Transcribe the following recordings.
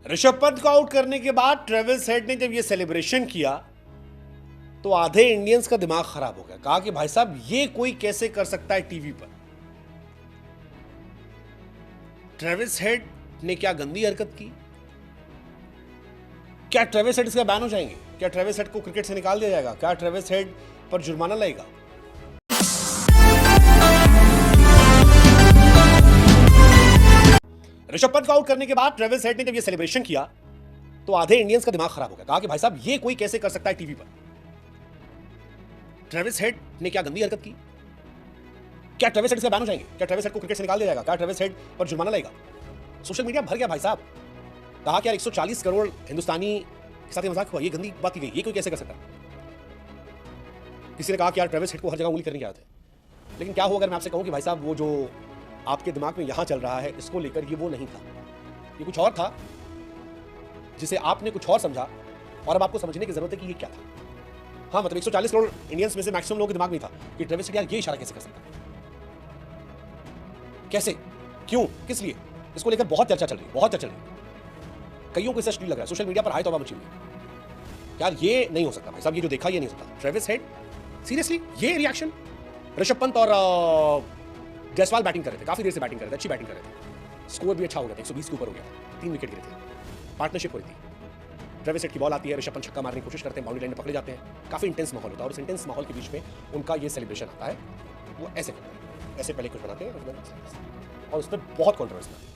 ऋषभ पंत को आउट करने के बाद ट्रेविस हेड ने जब ये सेलिब्रेशन किया तो आधे इंडियंस का दिमाग खराब हो गया। कहा कि भाई साहब ये कोई कैसे कर सकता है टीवी पर। ट्रेविस हेड ने क्या गंदी हरकत की। क्या ट्रेविस हेड इसका बैन हो जाएंगे? क्या ट्रेविस हेड को क्रिकेट से निकाल दिया जाएगा? क्या ट्रेविस हेड पर जुर्माना लगेगा? ऋषभ पंत को आउट करने के बाद ट्रेविस हेड ने जब ये सेलिब्रेशन किया तो आधे इंडियंस का दिमाग खराब हो गया। कहा कि भाई साहब ये कोई कैसे कर सकता है टीवी पर। ट्रेविस हेड ने क्या गंदी हरकत की। क्या ट्रेविस हेड इसका बैन हो जाएंगे? क्या ट्रेविस हेड को क्रिकेट से निकाल दिया जाएगा? क्या ट्रेविस हेड पर जुर्माना लगेगा? सोशल मीडिया भर गया भाई साहब। कहा कि यार 140 करोड़ हिंदुस्तानी के साथ मजाक हुआ, ये गंदी बात की गई, ये कोई कैसे कर सकता है। किसी ने कहा कि यार ट्रेविस हेड को हर जगह उंगली करने की आदत है। लेकिन क्या हो अगर मैं आपसे कहूं कि भाई साहब वो जो आपके दिमाग में यहां चल रहा है इसको लेकर ये वो नहीं था, ये कुछ और था जिसे आपने कुछ और समझा और अब आपको समझने की जरूरत है कि ये क्या था। हाँ, मतलब 140 करोड़ इंडियंस में से मैक्सिमम लोगों के दिमाग में था कि ट्रेविस हेड यार ये इशारा कैसे कर सकता है, कैसे, क्यों, किस लिए। इसको लेकर बहुत चर्चा चल रही है, बहुत चर्चा चल रही है। कईयों को इससे अश्लील लग रहा है, सोशल मीडिया पर हाय तौबा मची हुई है। यार ये नहीं हो सकता भाई साहब, ये जो देखा ये नहीं हो सकता। ट्रेविस हेड सीरियसली ये रिएक्शन। ऋषभ पंत और जायसवाल बैटिंग कर रहे थे, काफी देर से बैटिंग कर रहे थे, अच्छी बैटिंग कर रहे थे, स्कोर भी अच्छा हो गया था, 120 के ऊपर हो गया था, 3 विकेट गिरे थे, पार्टनरशिप हो रही थी। ट्रेविस हेड की बॉल आती है, ऋषभ पंत छक्का मारने की कोशिश करते हैं, बाउंड्री लाइन में पकड़े जाते हैं, काफी इंटेंस माहौल होता है और इस इंटेंस माहौल के बीच में उनका ये सेलिब्रेशन आता है। वो ऐसे करते हैं, ऐसे पहले कुछ बनाते हैं और उस पर बहुत कॉन्ट्रोवर्सी आती है।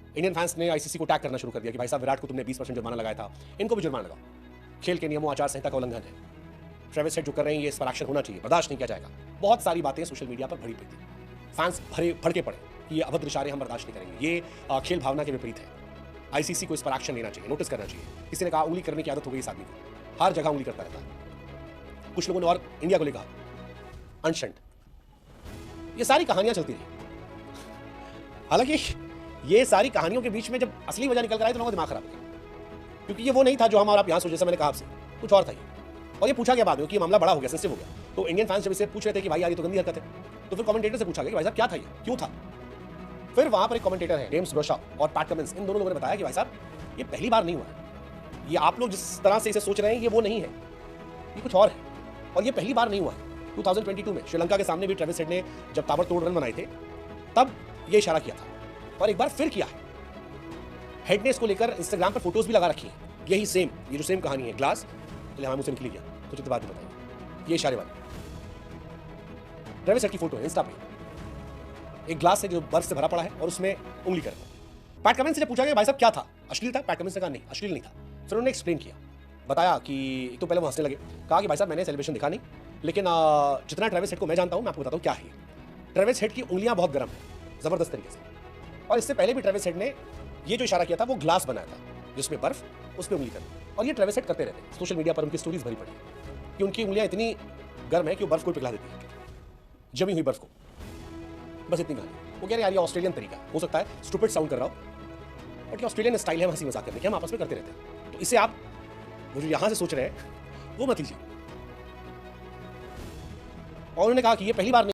इंडियन फैंस ने आईसीसी को टैग करना शुरू कर दिया कि भाई साहब विराट को तुमने 20% जुर्माना लगाया था, इनको भी जुर्माना लगाओ, खेल के नियमों आचार संहिता का उल्लंघन है, ट्रेविस हेड जो कर रहे हैं ये इस पर एक्शन होना चाहिए, बर्दाश्त नहीं किया जाएगा। बहुत सारी बातें सोशल मीडिया पर भरी पड़ी थी, फैंस भड़के पड़े कि ये अभद्र इशारे हम बर्दाश्त नहीं करेंगे, ये खेल भावना के विपरीत है, आईसीसी को इस पर एक्शन लेना चाहिए, नोटिस करना चाहिए। किसी ने कहा उंगली करने की आदत हो गई इस आदमी को, हर जगह उंगली करता रहता है। कुछ लोगों ने और इंडिया को लेकर अनशंट, ये सारी कहानियां चलती रही। हालांकि ये सारी कहानियों के बीच में जब असली वजह निकल कर आई तो लोगों का दिमाग खराब हो गया, क्योंकि ये वो नहीं था जो हम और आप यहां सोचे। जैसा मैंने कहा आपसे, कुछ और था ये, और ये पूछा गया बाद में कि ये मामला बड़ा हो गया, सेंसिटिव हो गया। तो इंडियन फैंस जब इसे पूछ रहे थे कि भाई यार ये तो गंदी हरकत है, तो फिर कमेंटेटर से पूछा गया कि भाई साहब क्या था ये, क्यों था। फिर वहां पर एक कमेंटेटर है जेम्स ब्रोशा और पैट कमिंस, इन दोनों लोगों ने बताया कि भाई साहब ये पहली बार नहीं हुआ है, ये आप लोग जिस तरह से इसे सोच रहे हैं ये वो नहीं है, ये कुछ और है, और ये पहली बार नहीं हुआ है। 2022 में श्रीलंका के सामने भी ट्रेविस हेड ने जब ताबड़तोड़ रन बनाए थे तब ये इशारा किया था और एक बार फिर किया है। हेड ने इसको लेकर इंस्टाग्राम पर फोटोज भी लगा रखी है, यही सेम, ये जो सेम कहानी है, ग्लास हमें मुझसे निकली गया कुछ बात नहीं बताइए, ये इशारे वाली ट्रेविस हेड की फोटो है इंस्टा पे, एक ग्लास है जो बर्फ से भरा पड़ा है और उसमें उंगली कर रहा है। पैट कमिंस से पूछा गया भाई साहब क्या था, अश्लील था? पैट कमिंस ने कहा नहीं, अश्लील नहीं था। फिर उन्होंने एक्सप्लेन किया, बताया कि तो पहले वो हंसने लगे, कहा कि भाई साहब मैंने सेलिब्रेशन दिखा नहीं, लेकिन जितना ट्रेविस हेड को मैं जानता हूं मैं आपको बताता हूं क्या है। ट्रेविस हेड की उंगलियां बहुत गर्म है, जबरदस्त तरीके से, और इससे पहले भी ट्रेविस हेड ने ये जो इशारा किया था वो ग्लास बनाया था जिसमें बर्फ, उस पर उंगली करनी, और ये ट्रेविस हेड करते रहते हैं। सोशल मीडिया पर उनकी स्टोरीज भरी पड़ी कि उनकी उंगलियां इतनी गर्म है कि वो बर्फ को पिघला देती है, जमी हुई बर्फ को, बस इतनी कहानी। वो कह रहे यार ये ऑस्ट्रेलियन तरीका हो सकता है, स्टूपिड साउंड कर रहा हो, बट ये ऑस्ट्रेलियन स्टाइल है हंसी मजाक करने के, हम आपस में करते रहते हैं। तो इसे आप वो जो यहां से सोच रहे हैं वो मत लीजिए। और उन्होंने कहा कि ये पहली बार